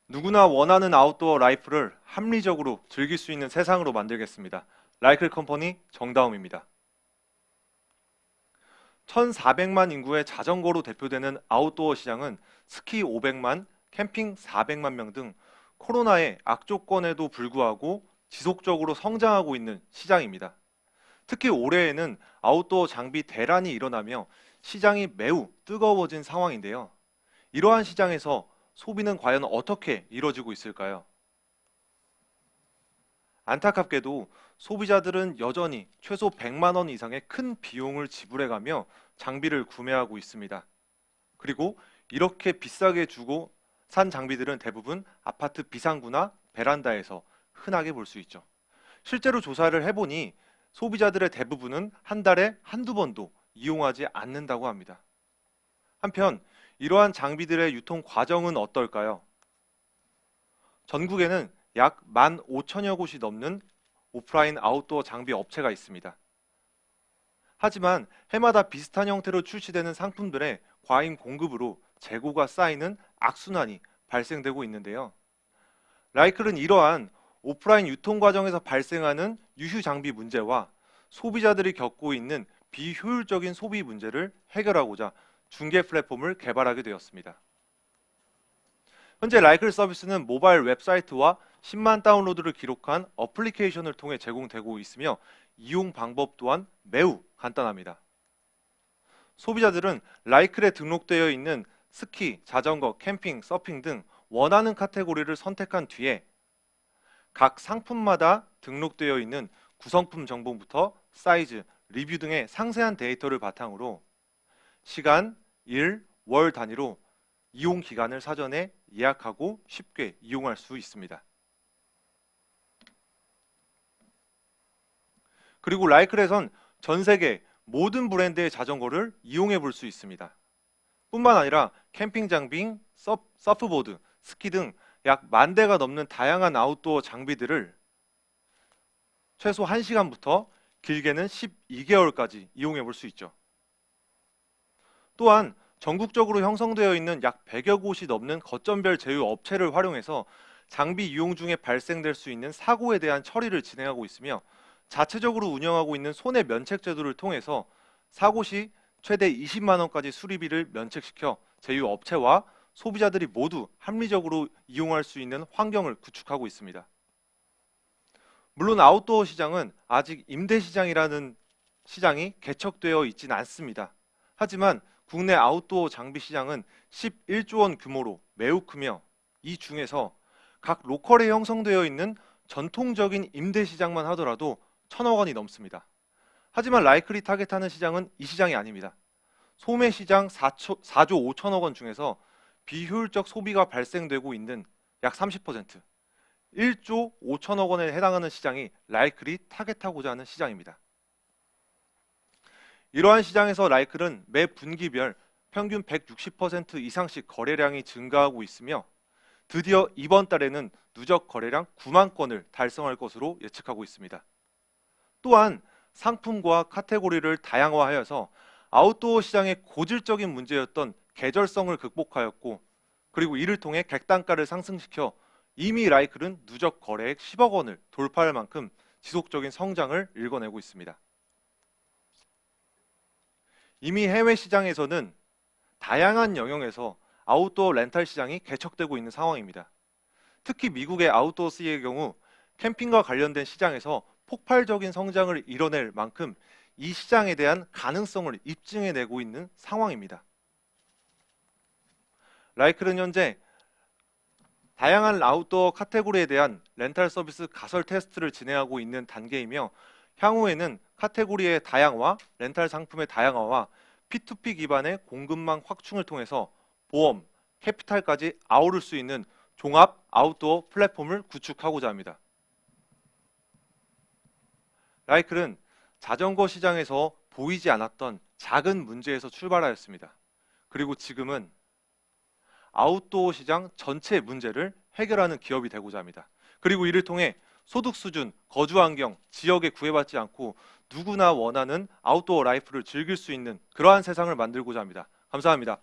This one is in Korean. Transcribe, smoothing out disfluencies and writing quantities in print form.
누구나 원하는 아웃도어 라이프를 합리적으로 즐길 수 있는 세상으로 만들겠습니다. 라이클 컴퍼니 정다움입니다. 1,400만 인구의 자전거로 대표되는 아웃도어 시장은 스키 500만, 캠핑 400만 명 등 코로나의 악조건에도 불구하고 지속적으로 성장하고 있는 시장입니다. 특히 올해에는 아웃도어 장비 대란이 일어나며 시장이 매우 뜨거워진 상황인데요. 이러한 시장에서 소비는 과연 어떻게 이뤄지고 있을까요? 안타깝게도 소비자들은 여전히 최소 100만 원 이상의 큰 비용을 지불해가며 장비를 구매하고 있습니다. 그리고 이렇게 비싸게 주고 산 장비들은 대부분 아파트 비상구나 베란다에서 흔하게 볼 수 있죠. 실제로 조사를 해보니 소비자들의 대부분은 한 달에 한두 번도 이용하지 않는다고 합니다. 한편 이러한 장비들의 유통 과정은 어떨까요? 전국에는 약 15,000여 곳이 넘는 오프라인 아웃도어 장비 업체가 있습니다. 하지만 해마다 비슷한 형태로 출시되는 상품들의 과잉 공급으로 재고가 쌓이는 악순환이 발생되고 있는데요. 라이클은 이러한 오프라인 유통 과정에서 발생하는 유휴 장비 문제와 소비자들이 겪고 있는 비효율적인 소비 문제를 해결하고자 중개 플랫폼을 개발하게 되었습니다. 현재 라이클 서비스는 모바일 웹사이트와 10만 다운로드를 기록한 어플리케이션을 통해 제공되고 있으며 이용 방법 또한 매우 간단합니다. 소비자들은 라이클에 등록되어 있는 스키, 자전거, 캠핑, 서핑 등 원하는 카테고리를 선택한 뒤에 각 상품마다 등록되어 있는 구성품 정보부터 사이즈, 리뷰 등의 상세한 데이터를 바탕으로 시간, 일, 월 단위로 이용 기간을 사전에 예약하고 쉽게 이용할 수 있습니다. 그리고 라이클에선 전 세계 모든 브랜드의 자전거를 이용해 볼 수 있습니다. 뿐만 아니라 캠핑 장비, 서프보드, 스키 등 약 10,000대가 넘는 다양한 아웃도어 장비들을 최소 1시간부터 길게는 12개월까지 이용해 볼 수 있죠. 또한 전국적으로 형성되어 있는 약 100여 곳이 넘는 거점별 제휴 업체를 활용해서 장비 이용 중에 발생될 수 있는 사고에 대한 처리를 진행하고 있으며 자체적으로 운영하고 있는 손해 면책 제도를 통해서 사고 시 최대 20만 원까지 수리비를 면책시켜 제휴 업체와 소비자들이 모두 합리적으로 이용할 수 있는 환경을 구축하고 있습니다. 물론 아웃도어 시장은 아직 임대 시장이라는 시장이 개척되어 있진 않습니다. 하지만 국내 아웃도어 장비 시장은 11조 원 규모로 매우 크며 이 중에서 각 로컬에 형성되어 있는 전통적인 임대 시장만 하더라도 1,000억 원이 넘습니다. 하지만 라이클이 타겟하는 시장은 이 시장이 아닙니다. 소매 시장 4조 5천억 원 중에서 비효율적 소비가 발생되고 있는 약 30%, 1조 5천억 원에 해당하는 시장이 라이클이 타겟하고자 하는 시장입니다. 이러한 시장에서 라이클은 매 분기별 평균 160% 이상씩 거래량이 증가하고 있으며 드디어 이번 달에는 누적 거래량 9만 건을 달성할 것으로 예측하고 있습니다. 또한 상품과 카테고리를 다양화하여서 아웃도어 시장의 고질적인 문제였던 계절성을 극복하였고 그리고 이를 통해 객단가를 상승시켜 이미 라이클은 누적 거래액 10억 원을 돌파할 만큼 지속적인 성장을 일궈내고 있습니다. 이미 해외 시장에서는 다양한 영역에서 아웃도어 렌탈 시장이 개척되고 있는 상황입니다. 특히 미국의 아웃도어 C의 경우 캠핑과 관련된 시장에서 폭발적인 성장을 이뤄낼 만큼 이 시장에 대한 가능성을 입증해내고 있는 상황입니다. 라이클은 현재 다양한 아웃도어 카테고리에 대한 렌탈 서비스 가설 테스트를 진행하고 있는 단계이며 향후에는 카테고리의 다양화, 렌탈 상품의 다양화와 P2P 기반의 공급망 확충을 통해서 보험, 캐피탈까지 아우를 수 있는 종합 아웃도어 플랫폼을 구축하고자 합니다. 라이클은 자전거 시장에서 보이지 않았던 작은 문제에서 출발하였습니다. 그리고 지금은 아웃도어 시장 전체 문제를 해결하는 기업이 되고자 합니다. 그리고 이를 통해 소득 수준, 거주 환경, 지역에 구애받지 않고 누구나 원하는 아웃도어 라이프를 즐길 수 있는 그러한 세상을 만들고자 합니다. 감사합니다.